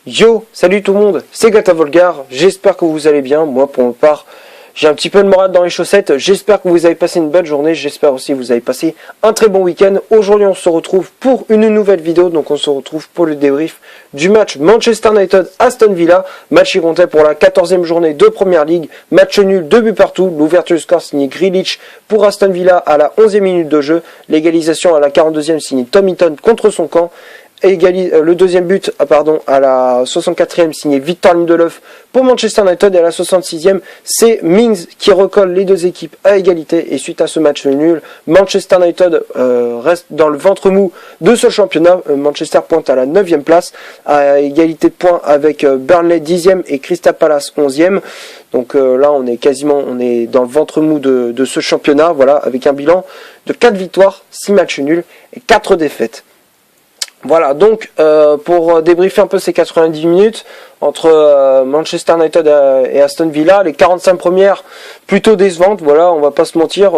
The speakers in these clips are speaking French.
Yo, salut tout le monde, c'est Gata Volgar, j'espère que vous allez bien. Moi pour ma part, j'ai un petit peu de morale dans les chaussettes. J'espère que vous avez passé une bonne journée, j'espère aussi que vous avez passé un très bon week-end. Aujourd'hui on se retrouve pour une nouvelle vidéo, donc on se retrouve pour le débrief du match Manchester United-Aston Villa. Match qui comptait pour la 14e journée de Première Ligue, match nul, 2 buts partout. L'ouverture du score signée Grealish pour Aston Villa à la 11e minute de jeu. L'égalisation à la 42e signée Tom Hinton contre son camp. Le deuxième but à la 64e signé Victor Lindelof pour Manchester United, et à la 66e c'est Mings qui recolle les deux équipes à égalité. Et suite à ce match nul, Manchester United reste dans le ventre mou de ce championnat. Manchester pointe à la 9e place à égalité de points avec Burnley 10e et Crystal Palace 11e. Donc là on est dans le ventre mou de ce championnat, voilà, avec un bilan de 4 victoires, 6 matchs nuls et 4 défaites. Voilà, donc pour débriefer un peu ces 90 minutes entre Manchester United et Aston Villa, les 45 premières plutôt décevantes, voilà, on va pas se mentir,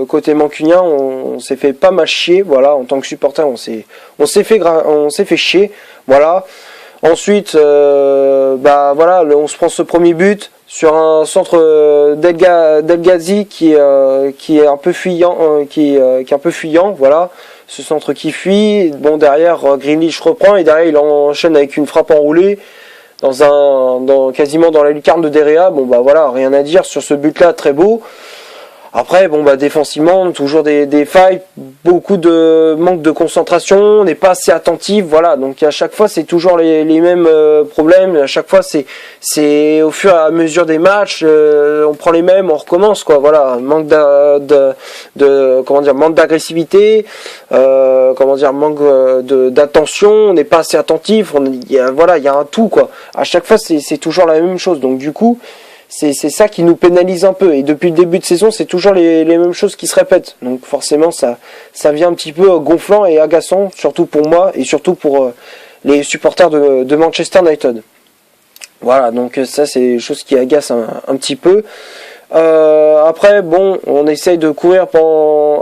côté mancunien, on s'est fait pas mal chier, voilà, en tant que supporter, on s'est fait chier, voilà. Ensuite, on se prend ce premier but sur un centre d'El Ghazi qui est un peu fuyant, qui est un peu fuyant, voilà. Ce centre qui fuit, bon derrière Grealish reprend et derrière il enchaîne avec une frappe enroulée quasiment dans la lucarne de Derrea. Bon bah voilà, rien à dire sur ce but là, très beau. Après défensivement toujours des failles, beaucoup de manque de concentration, on n'est pas assez attentif, voilà. Donc à chaque fois c'est toujours les mêmes problèmes, à chaque fois c'est au fur et à mesure des matchs, on prend les mêmes, on recommence quoi, voilà. Manque manque d'agressivité, manque d'attention, on n'est pas assez attentif, il y a un tout quoi. À chaque fois c'est toujours la même chose, donc du coup c'est ça qui nous pénalise un peu, et depuis le début de saison c'est toujours les mêmes choses qui se répètent, donc forcément ça vient un petit peu gonflant et agaçant, surtout pour moi et surtout pour les supporters de Manchester United. Voilà, donc ça c'est des choses qui agacent un petit peu. Après on essaye de courir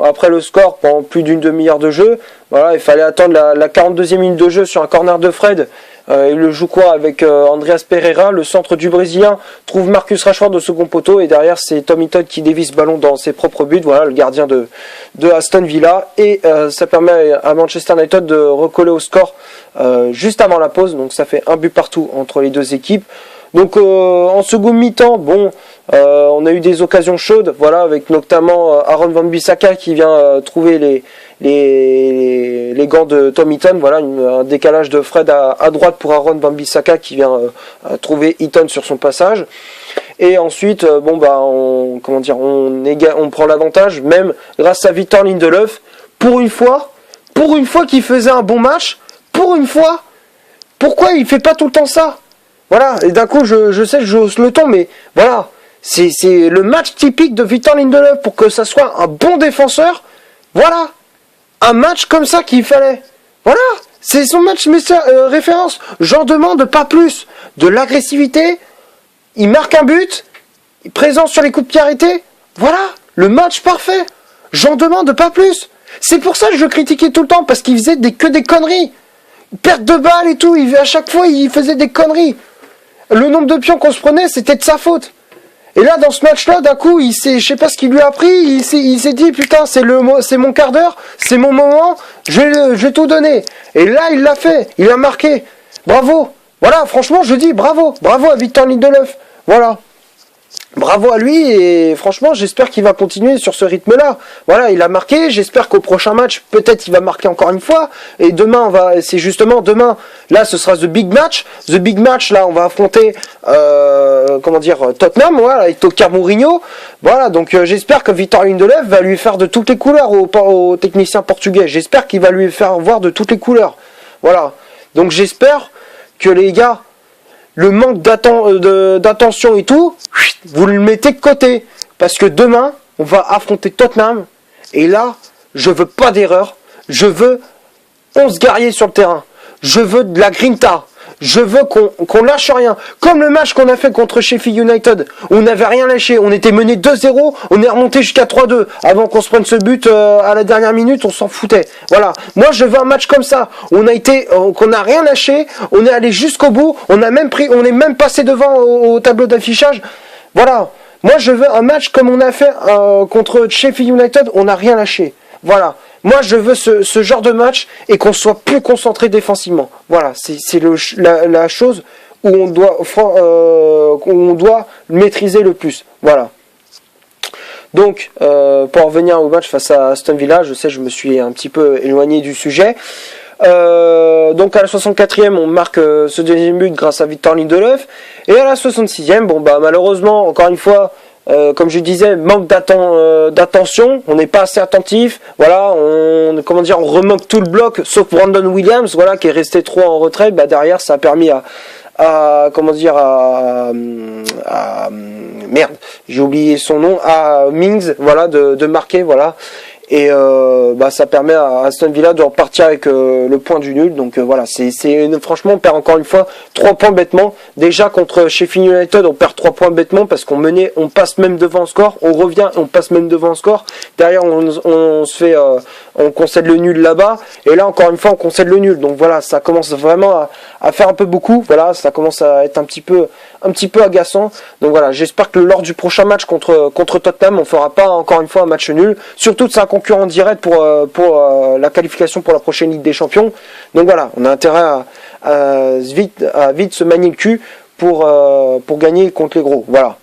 après le score pendant plus d'une demi-heure de jeu. Voilà, il fallait attendre la 42e minute de jeu sur un corner de Fred. Il le joue quoi avec Andreas Pereira, le centre du Brésilien trouve Marcus Rashford de second poteau, et derrière c'est Tom Hinton qui dévie ce ballon dans ses propres buts, voilà, le gardien de Aston Villa, et ça permet à Manchester United de recoller au score juste avant la pause, donc ça fait un but partout entre les deux équipes. Donc en second mi-temps, on a eu des occasions chaudes, voilà, avec notamment Aaron Wan-Bissaka qui vient trouver les gants de Tom Hinton, voilà, un décalage de Fred à droite pour Aaron Wan-Bissaka qui vient trouver Hinton sur son passage. Et ensuite, on prend l'avantage, même grâce à Victor Lindelof, pour une fois qu'il faisait un bon match, pour une fois, pourquoi il fait pas tout le temps ça? Voilà, et d'un coup, je sais que je hausse le ton, mais voilà, c'est le match typique de Victor Lindelof pour que ça soit un bon défenseur. Voilà, un match comme ça qu'il fallait. Voilà, c'est son match référence. J'en demande pas plus. De l'agressivité, il marque un but, présent sur les coups de pied arrêtés. Voilà, le match parfait. J'en demande pas plus. C'est pour ça que je le critiquais tout le temps, parce qu'il faisait que des conneries. Perte de balle et tout, à chaque fois il faisait des conneries. Le nombre de pions qu'on se prenait, c'était de sa faute. Et là, dans ce match-là, d'un coup, je sais pas ce qu'il lui a pris, il s'est dit, putain, c'est mon quart d'heure, c'est mon moment, je vais tout donner. Et là, il l'a fait, il a marqué. Bravo. Voilà, franchement, je dis bravo à Victor Lindelof. Voilà. Bravo à lui, et franchement j'espère qu'il va continuer sur ce rythme-là. Voilà, il a marqué, j'espère qu'au prochain match, peut-être il va marquer encore une fois. Et demain, c'est justement demain, là ce sera The Big Match. The Big Match, là on va affronter Tottenham, voilà, avec Tocqueville Mourinho. Voilà, donc j'espère que Victor Lindelof va lui faire de toutes les couleurs au technicien portugais. J'espère qu'il va lui faire voir de toutes les couleurs. Voilà. Donc j'espère que les gars, le manque d'attention et tout, vous le mettez de côté, parce que demain on va affronter Tottenham, et là je veux pas d'erreur, je veux 11 guerriers sur le terrain, je veux de la grinta, Je veux qu'on lâche rien. Comme le match qu'on a fait contre Sheffield United. On n'avait rien lâché. On était mené 2-0. On est remonté jusqu'à 3-2. Avant qu'on se prenne ce but à la dernière minute, on s'en foutait. Voilà. Moi, je veux un match comme ça. Qu'on n'a rien lâché. On est allé jusqu'au bout. On est même passé devant au tableau d'affichage. Voilà. Moi, je veux un match comme on a fait contre Sheffield United. On n'a rien lâché. Voilà. Moi, je veux ce genre de match et qu'on soit plus concentré défensivement. Voilà, c'est la chose où on doit maîtriser le plus. Voilà. Donc, pour revenir au match face à Aston Villa, je sais, je me suis un petit peu éloigné du sujet. Donc à la 64e, on marque ce deuxième but grâce à Victor Lindelof. Et à la 66e, malheureusement, encore une fois, comme je disais, manque d'attention, on n'est pas assez attentif. Voilà, on remanque tout le bloc, sauf Brandon Williams, voilà, qui est resté trop en retrait. Derrière, ça a permis merde, j'ai oublié son nom, à Mings, voilà, de marquer, voilà. Et ça permet à Aston Villa de repartir avec le point du nul. Donc voilà, franchement, on perd encore une fois 3 points bêtement. Déjà contre Sheffield United, on perd 3 points bêtement parce qu'on menait, on passe même devant le score, on revient, on passe même devant le score. Derrière, on concède le nul là-bas. Et là, encore une fois, on concède le nul. Donc voilà, ça commence vraiment à faire un peu beaucoup. Voilà, ça commence à être un petit peu agaçant. Donc voilà, j'espère que lors du prochain match contre Tottenham, on fera pas encore une fois un match nul. Surtout que c'est un concurrent direct pour la qualification pour la prochaine Ligue des Champions. Donc voilà, on a intérêt à vite se manier le cul pour gagner contre les gros. Voilà.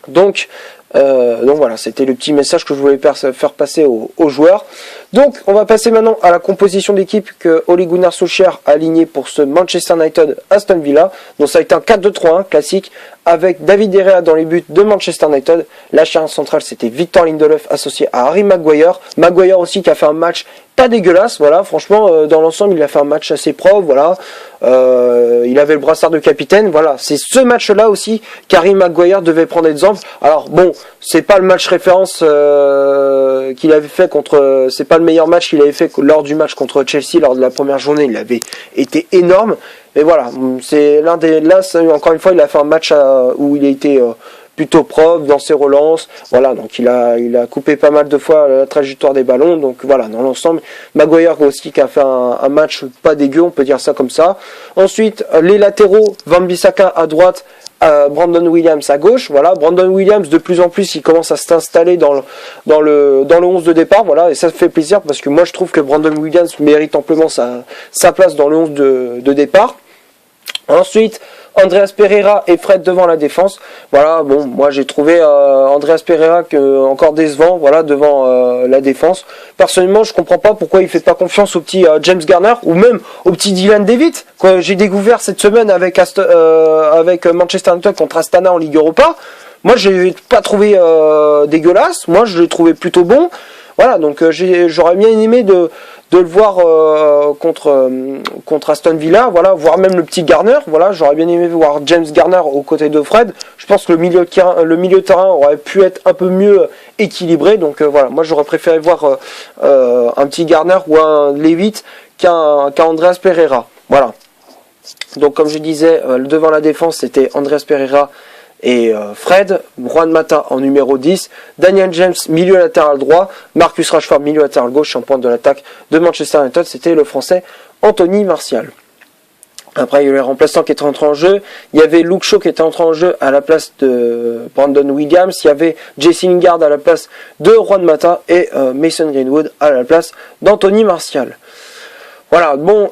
Donc voilà, c'était le petit message que je voulais faire passer aux joueurs. Donc on va passer maintenant à la composition d'équipe que Ole Gunnar Solskjaer a aligné pour ce Manchester United Aston Villa. Donc ça a été un 4-2-3-1 classique avec David De Gea dans les buts de Manchester United. La charnière centrale, c'était Victor Lindelof associé à Harry Maguire. Maguire aussi qui a fait un match pas dégueulasse, voilà, franchement dans l'ensemble il a fait un match assez propre, voilà. Il avait le brassard de capitaine, voilà, c'est ce match-là aussi qu'Harry Maguire devait prendre exemple. Alors bon, c'est pas le match référence qu'il avait fait c'est pas le meilleur match qu'il avait fait lors du match contre Chelsea lors de la première journée, il avait été énorme, mais voilà, c'est encore une fois il a fait un match où il a été plutôt propre dans ses relances, voilà, donc il a coupé pas mal de fois la trajectoire des ballons, donc voilà, dans l'ensemble, Maguire aussi qui a fait un match pas dégueu, on peut dire ça comme ça. Ensuite, les latéraux, Wan-Bissaka à droite, Brandon Williams à gauche, voilà, Brandon Williams de plus en plus il commence à s'installer dans le 11 de départ, voilà, et ça fait plaisir parce que moi je trouve que Brandon Williams mérite amplement sa place dans le 11 de départ. Ensuite, Andreas Pereira et Fred devant la défense. Voilà, bon, moi j'ai trouvé Andreas Pereira encore décevant, voilà, devant la défense. Personnellement, je comprends pas pourquoi il fait pas confiance au petit James Garner ou même au petit Dylan David, que j'ai découvert cette semaine avec Manchester United contre Astana en Ligue Europa. Moi, je l'ai pas trouvé dégueulasse. Moi, je l'ai trouvé plutôt bon. Voilà, donc j'aurais bien aimé de le voir contre Aston Villa, voilà, voire même le petit Garner, voilà, j'aurais bien aimé voir James Garner aux côtés de Fred. Je pense que le milieu de terrain aurait pu être un peu mieux équilibré, donc voilà, moi j'aurais préféré voir un petit Garner ou un Levitt qu'un Andreas Pereira, voilà. Donc comme je disais, devant la défense c'était Andreas Pereira et Fred, Juan Mata en numéro 10, Daniel James milieu latéral droit, Marcus Rashford milieu latéral gauche en pointe de l'attaque de Manchester United, c'était le français Anthony Martial. Après il y a eu les remplaçants qui étaient entrés en jeu, il y avait Luke Shaw qui était entré en jeu à la place de Brandon Williams, il y avait Jesse Lingard à la place de Juan Mata et Mason Greenwood à la place d'Anthony Martial. Voilà, bon,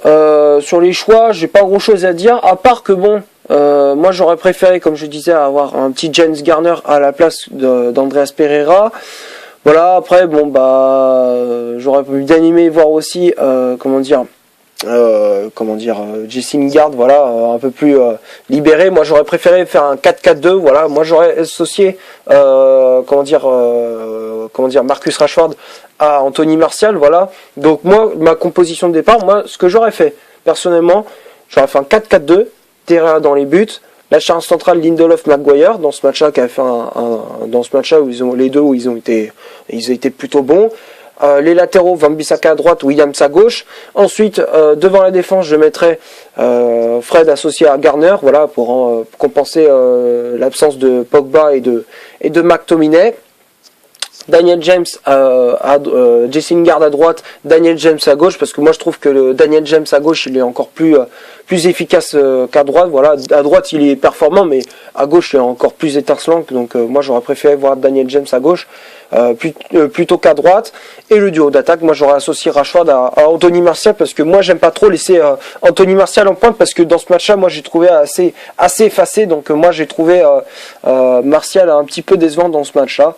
sur les choix, j'ai pas grand chose à dire, à part que bon, moi j'aurais préféré, comme je disais, avoir un petit James Garner à la place d'Andreas Pereira. Voilà, après, bon, j'aurais bien aimé voir aussi, Jesse Lingard, voilà, un peu plus libéré. Moi j'aurais préféré faire un 4-4-2, voilà, moi j'aurais associé, Marcus Rashford à Anthony Martial, voilà. Donc moi, ma composition de départ, moi, ce que j'aurais fait, personnellement, j'aurais fait un 4-4-2, Terra dans les buts, la charge centrale Lindelof Maguire dans ce match-là où ils ont été plutôt bons. Les latéraux, Wan-Bissaka à droite, Williams à gauche. Ensuite, devant la défense, je mettrai Fred associé à Garner, voilà, pour compenser l'absence de Pogba et de McTominay. Daniel James Jesse Lingard à droite, Daniel James à gauche, parce que moi je trouve que le Daniel James à gauche il est encore plus efficace qu'à droite. Voilà, à droite il est performant, mais à gauche il est encore plus étincelant. Donc moi j'aurais préféré voir Daniel James à gauche plutôt qu'à droite. Et le duo d'attaque, moi j'aurais associé Rashford à Anthony Martial, parce que moi j'aime pas trop laisser Anthony Martial en pointe, parce que dans ce match-là moi j'ai trouvé assez effacé. Donc moi j'ai trouvé Martial un petit peu décevant dans ce match-là.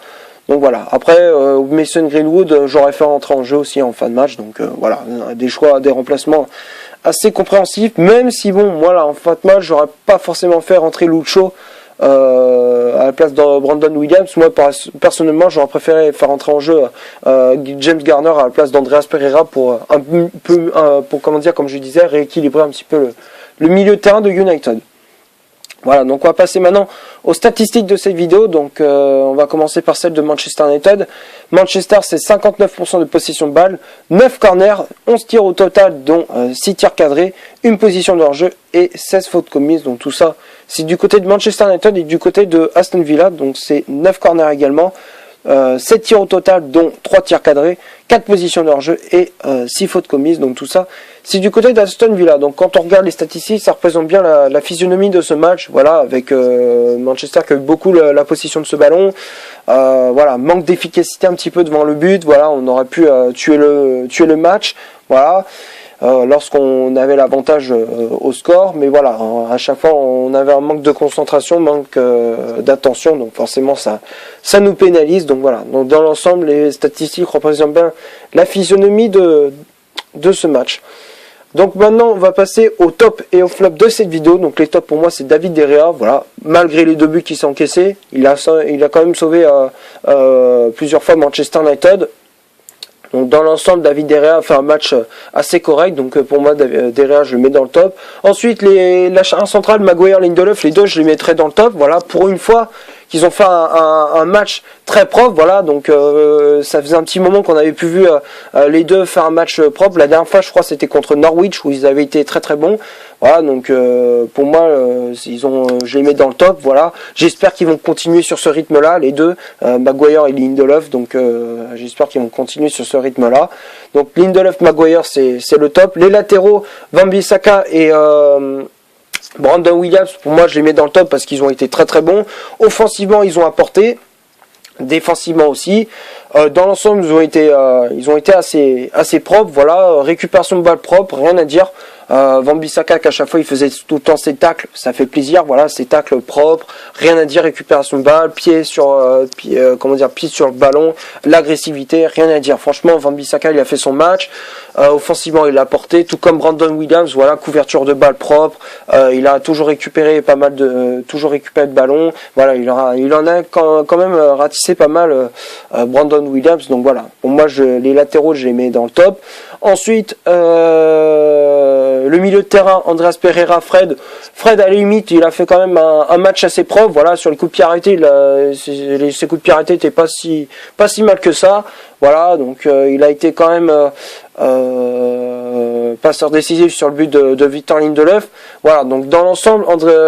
Donc voilà, après Mason Greenwood, j'aurais fait rentrer en jeu aussi en fin de match. Donc voilà, des choix, des remplacements assez compréhensifs. Même si bon, moi là en fin de match, j'aurais pas forcément fait rentrer Lucho à la place de Brandon Williams. Moi personnellement, j'aurais préféré faire rentrer en jeu James Garner à la place d'Andreas Pereira pour pour comment dire, comme je disais, rééquilibrer un petit peu le milieu de terrain de United. Voilà, donc on va passer maintenant aux statistiques de cette vidéo. Donc on va commencer par celle de Manchester United. Manchester, c'est 59% de possession de balle, 9 corners, 11 tirs au total, dont 6 tirs cadrés, une position de hors-jeu et 16 fautes commises. Donc tout ça, c'est du côté de Manchester United et du côté de Aston Villa. Donc c'est 9 corners également, 7 tirs au total, dont 3 tirs cadrés, 4 positions de hors-jeu et 6 fautes commises. Donc tout ça, c'est du côté d'Aston Villa. Donc quand on regarde les statistiques, ça représente bien la physionomie de ce match. Voilà, avec Manchester qui a eu beaucoup la possession de ce ballon. Voilà, manque d'efficacité un petit peu devant le but. Voilà, on aurait pu tuer le match. Voilà. Lorsqu'on avait l'avantage au score, mais voilà, à chaque fois on avait un manque de concentration, manque d'attention, donc forcément ça nous pénalise. Donc voilà, donc dans l'ensemble les statistiques représentent bien la physionomie de ce match. Donc maintenant on va passer au top et au flop de cette vidéo. Donc les tops pour moi c'est David De Gea, voilà, malgré les 2 buts qu'il s'est encaissés, il a quand même sauvé plusieurs fois Manchester United. Donc dans l'ensemble, David De Gea a fait un match assez correct. Donc pour moi, De Gea, je le mets dans le top. Ensuite, la charnière centrale, Maguire, Lindelof, les deux, je les mettrai dans le top. Voilà, pour une fois qu'ils ont fait un match très propre. Voilà, donc ça faisait un petit moment qu'on avait pu vu les deux faire un match propre. La dernière fois, je crois, c'était contre Norwich où ils avaient été très très bons. Voilà, donc pour moi, je les mets dans le top. Voilà, j'espère qu'ils vont continuer sur ce rythme-là, les deux, Maguire et Lindelof. Donc j'espère qu'ils vont continuer sur ce rythme-là. Donc Lindelof, Maguire, c'est le top. Les latéraux, Wan-Bissaka et Brandon Williams, pour moi, je les mets dans le top parce qu'ils ont été très très bons. Offensivement, ils ont apporté. Défensivement aussi. Dans l'ensemble, ils ont été assez propres. Voilà, récupération de balle propre, rien à dire. Wan-Bissaka qu'à chaque fois il faisait tout le temps ses tacles, ça fait plaisir. Voilà, ses tacles propres, rien à dire. Récupération de balle, pied sur le ballon, l'agressivité, rien à dire. Franchement, Wan-Bissaka il a fait son match. Offensivement, il l'a porté, tout comme Brandon Williams. Voilà, couverture de balle propre. Il a toujours récupéré de ballons. Voilà, il en a quand même ratissé pas mal. Brandon Williams. Donc voilà, pour moi, les latéraux, je les mets dans le top. Ensuite, le milieu de terrain, Andreas Pereira, Fred, à la limite, il a fait quand même un match assez propre. Voilà, sur le coup de pied arrêté, ses coups de pied arrêtés n'étaient pas si mal que ça. Voilà, donc il a été quand même passeur décisif sur le but de Victor Lindelof. Voilà, donc dans l'ensemble,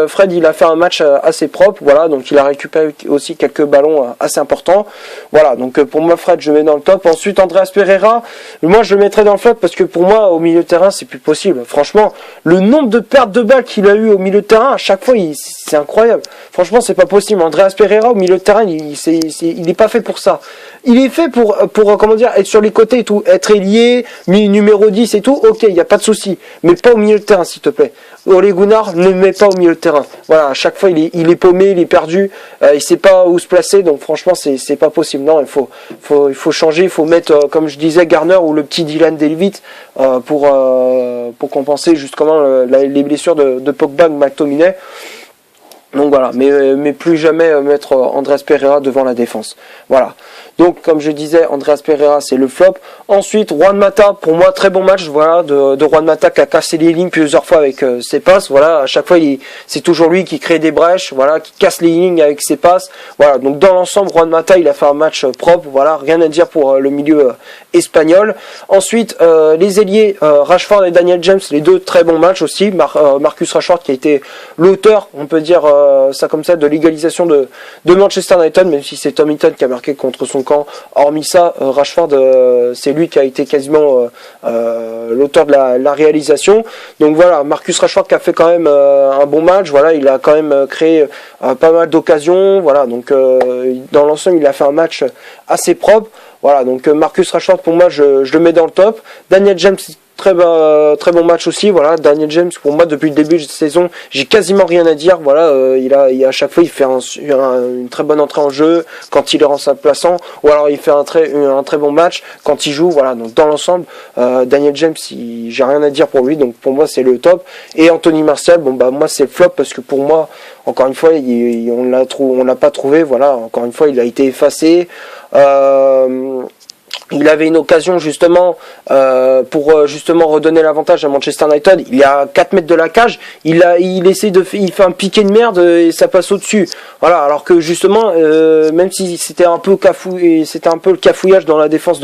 Fred il a fait un match assez propre. Voilà, donc il a récupéré aussi quelques ballons assez importants. Voilà, donc pour moi Fred je le mets dans le top. Ensuite Andreas Pereira, moi je le mettrais dans le flop parce que pour moi au milieu de terrain c'est plus possible. Franchement, le nombre de pertes de balles qu'il a eu au milieu de terrain à chaque fois c'est incroyable. Franchement c'est pas possible. Andreas Pereira au milieu de terrain il n'est pas fait pour ça. Il est fait pour comment dire, être sur les côtés et tout, être ailier, numéro 10 et tout, ok, il n'y a pas de souci, mais pas au milieu de terrain s'il te plaît. Ole Gunnar ne met pas au milieu de terrain. Voilà, à chaque fois il est paumé, il est perdu, il sait pas où se placer, donc franchement c'est pas possible. Non, il faut changer, il faut mettre comme je disais Garner ou le petit Dylan Delvit pour compenser justement les blessures de Pogba ou McTominay. Donc voilà, mais plus jamais mettre Andreas Pereira devant la défense. Voilà. Donc comme je disais, Andreas Pereira c'est le flop. Ensuite, Juan Mata, pour moi très bon match, voilà, de Juan Mata qui a cassé les lignes plusieurs fois avec ses passes. Voilà, à chaque fois c'est toujours lui qui crée des brèches, voilà, qui casse les lignes avec ses passes. Voilà, donc dans l'ensemble, Juan Mata il a fait un match propre. Voilà, rien à dire pour le milieu espagnol. Ensuite, les ailiers Rashford et Daniel James, les deux très bons matchs aussi. Marcus Rashford qui a été l'auteur, on peut dire ça comme ça, de l'égalisation de Manchester United, même si c'est Tom Hinton qui a marqué contre son camp. Hormis ça, Rashford, c'est lui qui a été quasiment l'auteur de la réalisation. Donc voilà, Marcus Rashford qui a fait quand même un bon match. Voilà, il a quand même créé pas mal d'occasions. Voilà, donc dans l'ensemble, il a fait un match assez propre. Voilà, donc Marcus Rashford pour moi, je le mets dans le top. Daniel James, très bon match aussi. Voilà, Daniel James pour moi depuis le début de saison, j'ai quasiment rien à dire. Voilà, à chaque fois il fait une très bonne entrée en jeu quand il est remplaçant, ou alors il fait un très bon match quand il joue. Voilà, donc dans l'ensemble, Daniel James, j'ai rien à dire pour lui. Donc pour moi c'est le top. Et Anthony Martial, bon bah moi c'est le flop parce que pour moi encore une fois on l'a pas trouvé. Voilà, encore une fois il a été effacé. Il avait une occasion justement pour justement redonner l'avantage à Manchester United. Il est à 4 mètres de la cage, il fait un piqué de merde et ça passe au-dessus. Voilà, alors que justement même si c'était un peu le cafouillage dans la défense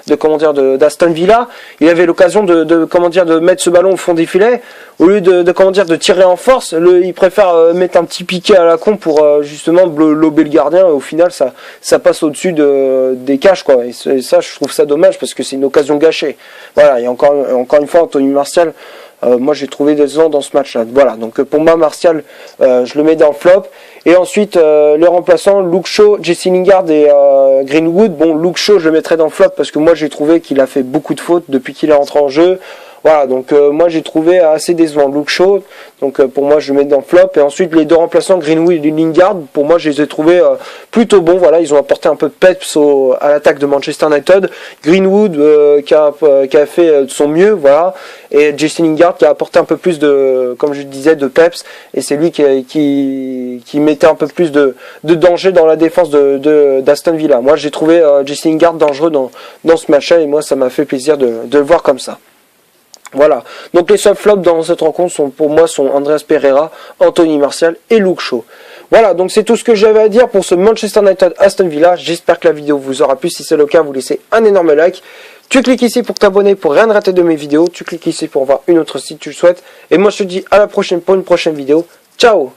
d'Aston Villa, il avait l'occasion de mettre ce ballon au fond des filets. Au lieu de tirer en force, il préfère mettre un petit piqué à la con pour justement lober le gardien. Et au final, ça passe au-dessus des cages, quoi. Et ça, je trouve ça dommage parce que c'est une occasion gâchée. Voilà. Et encore une fois, Anthony Martial, moi j'ai trouvé décevant dans ce match-là. Voilà. Donc pour moi, Martial, je le mets dans le flop. Et ensuite, les remplaçants, Luke Shaw, Jesse Lingard et Greenwood. Bon, Luke Shaw, je le mettrais dans le flop parce que moi j'ai trouvé qu'il a fait beaucoup de fautes depuis qu'il est rentré en jeu. Voilà, donc moi j'ai trouvé assez décevant Luke Shaw, donc pour moi je le mets dans le flop. Et ensuite les deux remplaçants Greenwood et Lingard, pour moi je les ai trouvés plutôt bons. Voilà, ils ont apporté un peu de peps à l'attaque de Manchester United. Greenwood qui a fait de son mieux, voilà, et Jesse Lingard qui a apporté un peu plus comme je disais, de peps, et c'est lui qui mettait un peu plus de danger dans la défense d'Aston Villa. Moi j'ai trouvé Jesse Lingard dangereux dans ce match-là, et moi ça m'a fait plaisir de le voir comme ça. Voilà, donc les seuls flops dans cette rencontre pour moi sont Andreas Pereira, Anthony Martial et Luke Shaw. Voilà, donc c'est tout ce que j'avais à dire pour ce Manchester United Aston Villa. J'espère que la vidéo vous aura plu. Si c'est le cas, vous laissez un énorme like. Tu cliques ici pour t'abonner pour rien rater de mes vidéos. Tu cliques ici pour voir une autre si tu le souhaites. Et moi je te dis à la prochaine pour une prochaine vidéo. Ciao!